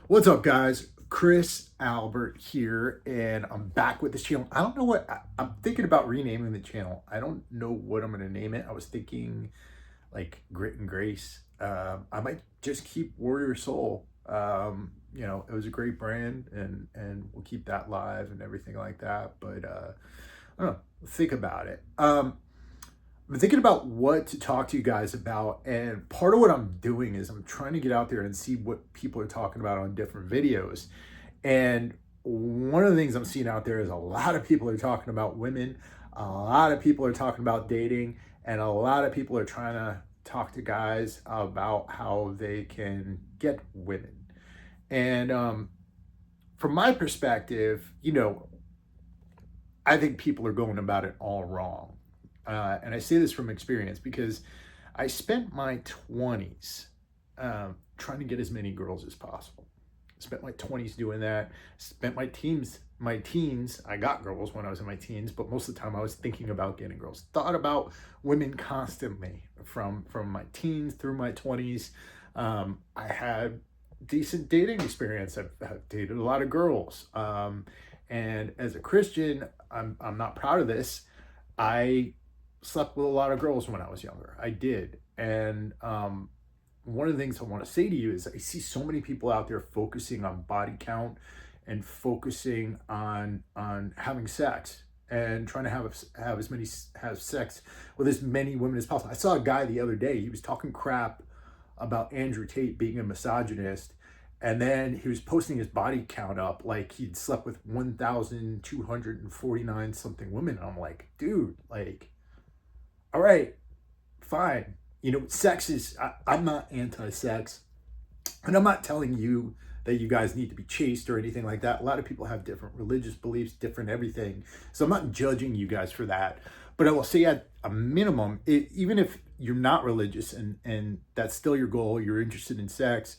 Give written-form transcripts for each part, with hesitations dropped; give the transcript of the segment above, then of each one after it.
What's up, guys? Chris Albert here, and I'm back with this channel. I don't know what I'm thinking about renaming the channel. I don't know what I'm going to name it. I was thinking like Grit and Grace. I might just keep Warrior Soul. It was a great brand, and we'll keep that live and everything like that. But I don't know. Think about it. I'm thinking about what to talk to you guys about, and part of what I'm doing is I'm trying to get out there and see what people are talking about on different videos. And one of the things I'm seeing out there is a lot of people are talking about women, a lot of people are talking about dating, and a lot of people are trying to talk to guys about how they can get women. And from my perspective, I think people are going about it all wrong. And I say this from experience because I spent my 20s trying to get as many girls as possible. Spent my 20s doing that. Spent my teens. I got girls when I was in my teens, but most of the time I was thinking about getting girls. Thought about women constantly from my teens through my 20s. I had decent dating experience. I've dated a lot of girls. And as a Christian, I'm not proud of this. I slept with a lot of girls when I was younger. I did. And one of the things I want to say to you is I see so many people out there focusing on body count and focusing on having sex and trying to have sex with as many women as possible. I saw a guy the other day, he was talking crap about Andrew Tate being a misogynist, and then he was posting his body count up like he'd slept with 1,249 something women. And I'm like, dude, like, all right, fine. Sex is, I'm not anti-sex. And I'm not telling you that you guys need to be chaste or anything like that. A lot of people have different religious beliefs, different everything. So I'm not judging you guys for that. But I will say at a minimum, even if you're not religious and that's still your goal, you're interested in sex,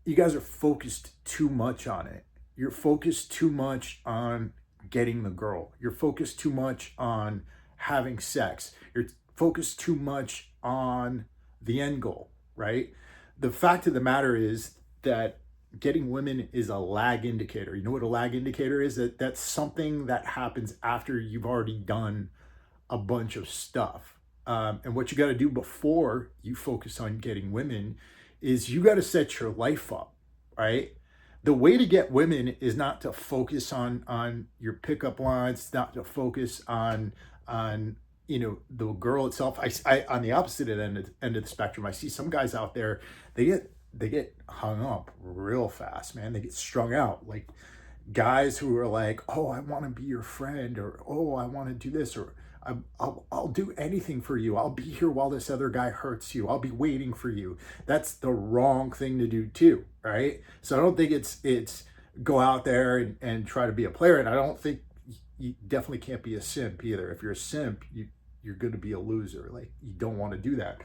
you guys are focused too much on it. You're focused too much on getting the girl. You're focused too much on having sex. You're focused too much on the end goal, right? The fact of the matter is that getting women is a lag indicator. You know what a lag indicator is? That's something that happens after you've already done a bunch of stuff. And what you got to do before you focus on getting women is you got to set your life up, right? The way to get women is not to focus on your pickup lines. It's not to focus on the girl itself. I on the opposite end of the spectrum, I see some guys out there, they get hung up real fast, man. They get strung out, like guys who are like, oh, I want to be your friend, or oh, I want to do this, or I'll do anything for you. I'll be here while this other guy hurts you. I'll be waiting for you. That's the wrong thing to do too, right? So I don't think it's go out there and try to be a player. And I don't think you definitely can't be a simp either. If you're a simp, you're going to be a loser. Like, you don't want to do that.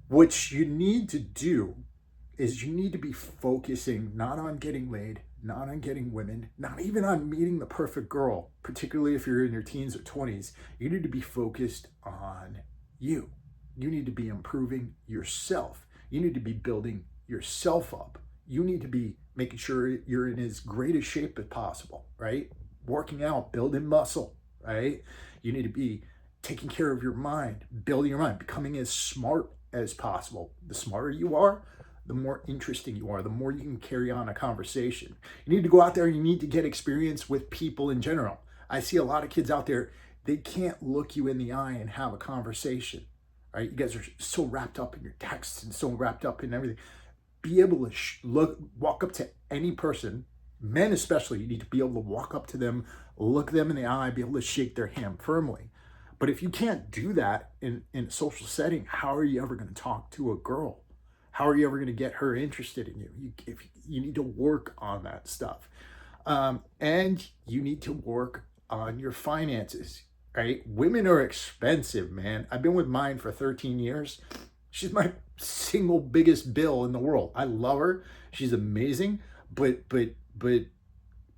What you need to do is you need to be focusing not on getting laid, not on getting women, not even on meeting the perfect girl, particularly if you're in your teens or 20s. You need to be focused on you. You need to be improving yourself. You need to be building yourself up. You need to be making sure you're in as great a shape as possible, right? Working out, building muscle, right? You need to be taking care of your mind, building your mind, becoming as smart as possible. The smarter you are, the more interesting you are, the more you can carry on a conversation. You need to go out there and you need to get experience with people in general. I see a lot of kids out there, they can't look you in the eye and have a conversation, right? You guys are so wrapped up in your texts and so wrapped up in everything. Be able to walk up to any person, men especially. You need to be able to walk up to them, look them in the eye, be able to shake their hand firmly. But if you can't do that in a social setting, how are you ever going to talk to a girl? How are you ever going to get her interested in you? You need to work on that stuff. And you need to work on your finances, right? Women are expensive, man. I've been with mine for 13 years. She's my single biggest bill in the world. I love her. She's amazing, but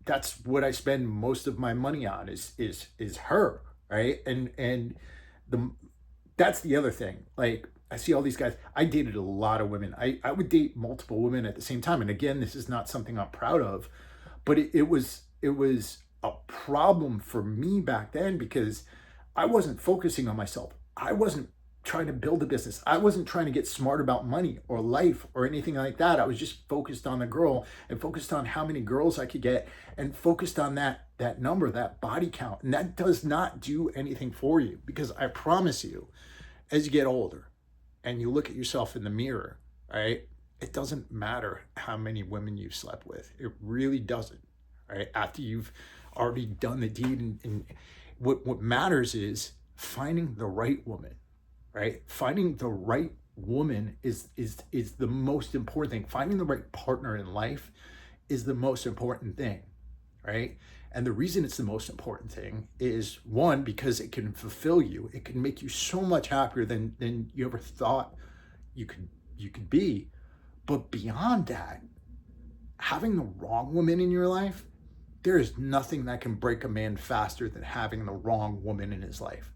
that's what I spend most of my money on is her, right? And that's the other thing. Like, I see all these guys. I dated a lot of women. I would date multiple women at the same time. And again, this is not something I'm proud of, but it was a problem for me back then because I wasn't focusing on myself. I wasn't trying to build a business. I wasn't trying to get smart about money or life or anything like that. I was just focused on the girl and focused on how many girls I could get and focused on that number, that body count. And that does not do anything for you, because I promise you, as you get older and you look at yourself in the mirror, right? It doesn't matter how many women you've slept with. It really doesn't, right? After you've already done the deed, and what matters is finding the right woman, right? Finding the right woman is the most important thing. Finding the right partner in life is the most important thing, right? And the reason it's the most important thing is, one, because it can fulfill you. It can make you so much happier than you ever thought you could be. But beyond that, having the wrong woman in your life, there is nothing that can break a man faster than having the wrong woman in his life.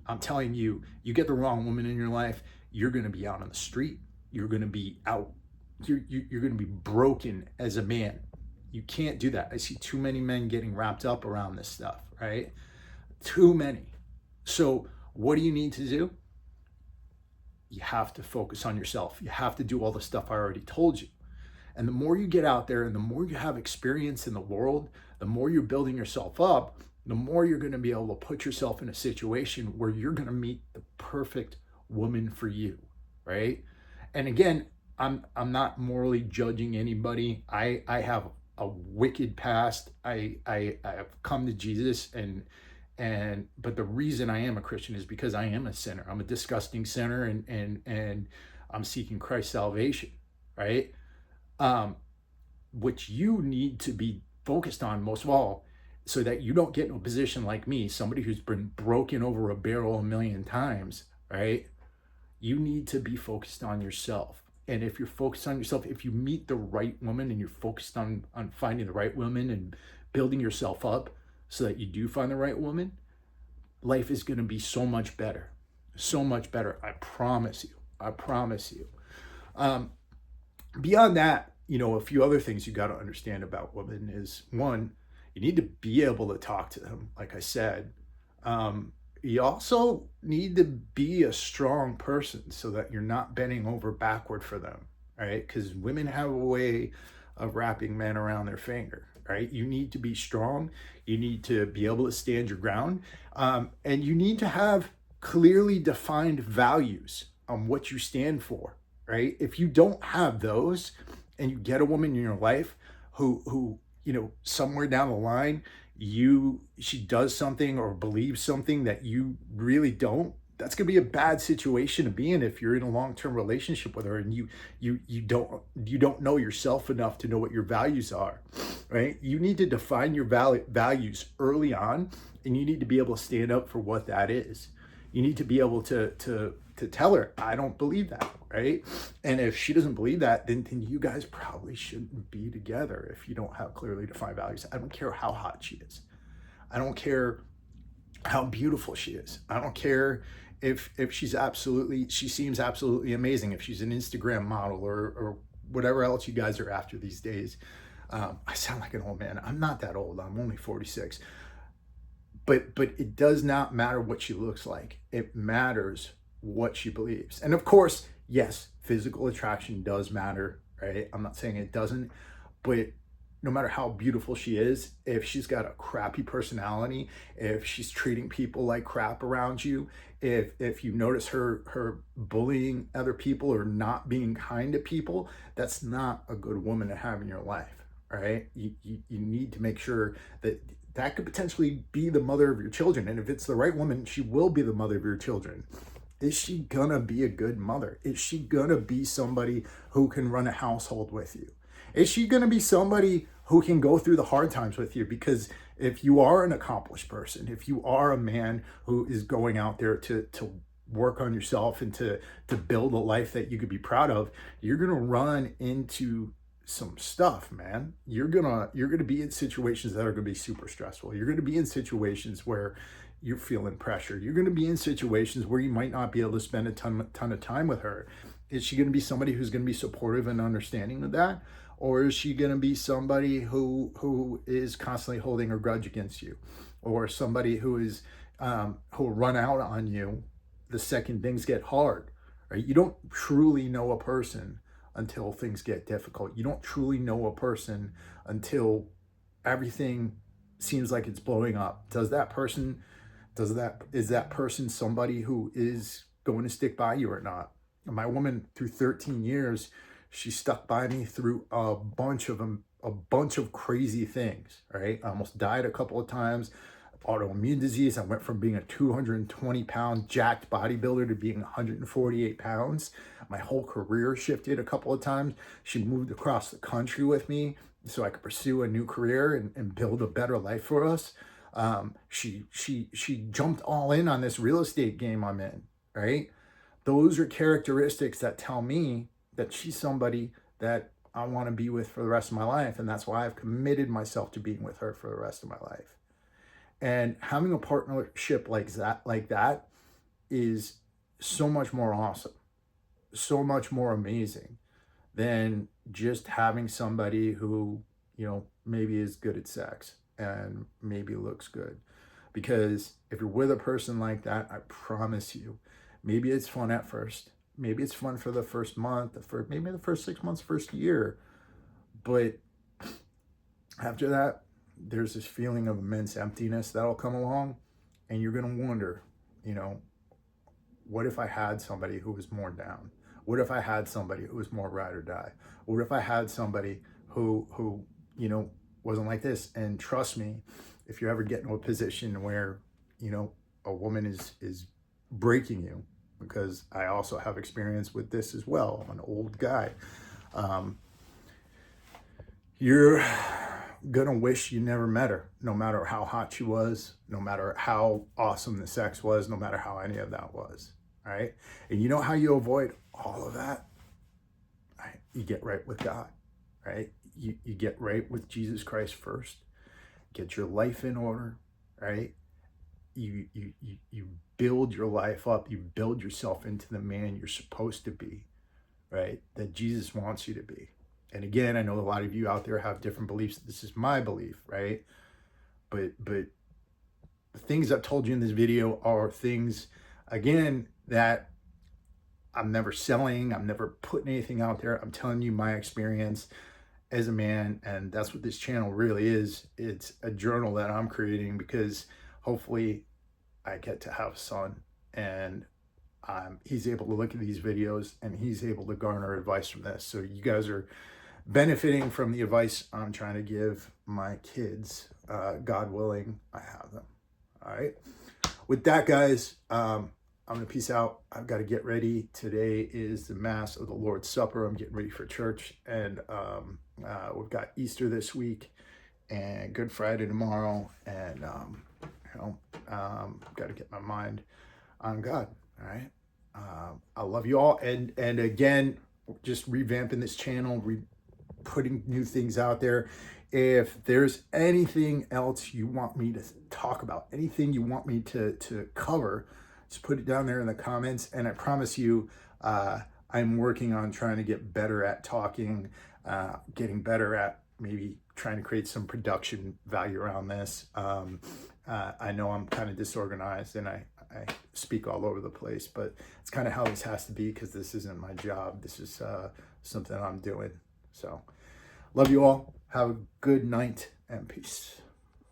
I'm telling you, you get the wrong woman in your life, you're going to be out on the street. You're going to be out. You're going to be broken as a man. You can't do that. I see too many men getting wrapped up around this stuff, right? Too many. So what do you need to do? You have to focus on yourself. You have to do all the stuff I already told you. And the more you get out there and the more you have experience in the world, the more you're building yourself up, the more you're going to be able to put yourself in a situation where you're going to meet the perfect woman for you, right? And again, I'm not morally judging anybody. I have a wicked past. I have come to Jesus, but the reason I am a Christian is because I am a sinner. I'm a disgusting sinner, and I'm seeking Christ's salvation, right? Which you need to be focused on most of all, so that you don't get in a position like me, somebody who's been broken over a barrel a million times, right? You need to be focused on yourself. And if you're focused on yourself, if you meet the right woman and you're focused on finding the right woman and building yourself up so that you do find the right woman, life is going to be so much better. So much better. I promise you. I promise you. Beyond that, a few other things you got to understand about women is, one, you need to be able to talk to them, like I said. You also need to be a strong person so that you're not bending over backward for them, right? Because women have a way of wrapping men around their finger, right? You need to be strong. You need to be able to stand your ground. And you need to have clearly defined values on what you stand for, right? If you don't have those and you get a woman in your life who somewhere down the line, she does something or believes something that you really don't, that's going to be a bad situation to be in if you're in a long-term relationship with her and you don't know yourself enough to know what your values are, right? You need to define your values early on, and you need to be able to stand up for what that is. You need to be able to tell her, I don't believe that, right? And if she doesn't believe that, then you guys probably shouldn't be together if you don't have clearly defined values. I don't care how hot she is. I don't care how beautiful she is. I don't care if she seems absolutely amazing, if she's an Instagram model or whatever else you guys are after these days. I sound like an old man. I'm not that old. I'm only 46. But it does not matter what she looks like. It matters what she believes. And of course, yes, physical attraction does matter, right? I'm not saying it doesn't, but no matter how beautiful she is, if she's got a crappy personality, if she's treating people like crap around you, if you notice her bullying other people or not being kind to people, that's not a good woman to have in your life, right? You need to make sure that could potentially be the mother of your children. And if it's the right woman, she will be the mother of your children. Is she gonna be a good mother? Is she gonna be somebody who can run a household with you? Is she gonna be somebody who can go through the hard times with you? Because if you are an accomplished person, if you are a man who is going out there to work on yourself and to build a life that you could be proud of, you're gonna run into some stuff, man. You're gonna be in situations that are gonna be super stressful. You're gonna be in situations where you're feeling pressure. You're going to be in situations where you might not be able to spend a ton of time with her. Is she going to be somebody who's going to be supportive and understanding of that? Or is she going to be somebody who is constantly holding a grudge against you? Or somebody who is who will run out on you the second things get hard, right? You don't truly know a person until things get difficult. You don't truly know a person until everything seems like it's blowing up. Is that person somebody who is going to stick by you or not? My woman, through 13 years, she stuck by me through a bunch of crazy things, right? I almost died a couple of times. Autoimmune disease. I went from being a 220-pound jacked bodybuilder to being 148 pounds. My whole career shifted a couple of times. She moved across the country with me so I could pursue a new career and build a better life for us. She jumped all in on this real estate game I'm in, right? Those are characteristics that tell me that she's somebody that I want to be with for the rest of my life. And that's why I've committed myself to being with her for the rest of my life. And having a partnership like that is so much more awesome, so much more amazing than just having somebody who, maybe is good at sex and maybe looks good. Because if you're with a person like that, I promise you, maybe it's fun at first. Maybe it's fun for the first month, maybe the first 6 months, first year. But after that, there's this feeling of immense emptiness that'll come along, and you're going to wonder, what if I had somebody who was more down? What if I had somebody who was more ride or die? What if I had somebody who wasn't like this? And trust me, if you ever get into a position where, a woman is breaking you, because I also have experience with this as well. I'm an old guy. You're gonna wish you never met her, no matter how hot she was, no matter how awesome the sex was, no matter how any of that was. All right. And you know how you avoid all of that? Right? You get right with God, right? You get right with Jesus Christ first, get your life in order, right? You build your life up, you build yourself into the man you're supposed to be, right? That Jesus wants you to be. And again, I know a lot of you out there have different beliefs. This is my belief, right? But the things I've told you in this video are things, again, that I'm never selling. I'm never putting anything out there. I'm telling you my experience as a man, and that's what this channel really is. It's a journal that I'm creating because hopefully I get to have a son, and he's able to look at these videos and he's able to garner advice from this. So you guys are benefiting from the advice I'm trying to give my kids. God willing, I have them. All right. With that, guys, I'm going to peace out. I've got to get ready. Today is the Mass of the Lord's Supper. I'm getting ready for church. And we've got Easter this week and Good Friday tomorrow. And, got to get my mind on God. All right. I love you all. And again, just revamping this channel, putting new things out there. If there's anything else you want me to talk about, anything you want me to cover, just put it down there in the comments. And I promise you, I'm working on trying to get better at talking, getting better at maybe trying to create some production value around this. I know I'm kind of disorganized and I speak all over the place, but it's kind of how this has to be because this isn't my job. This is something I'm doing. So love you all. Have a good night and peace.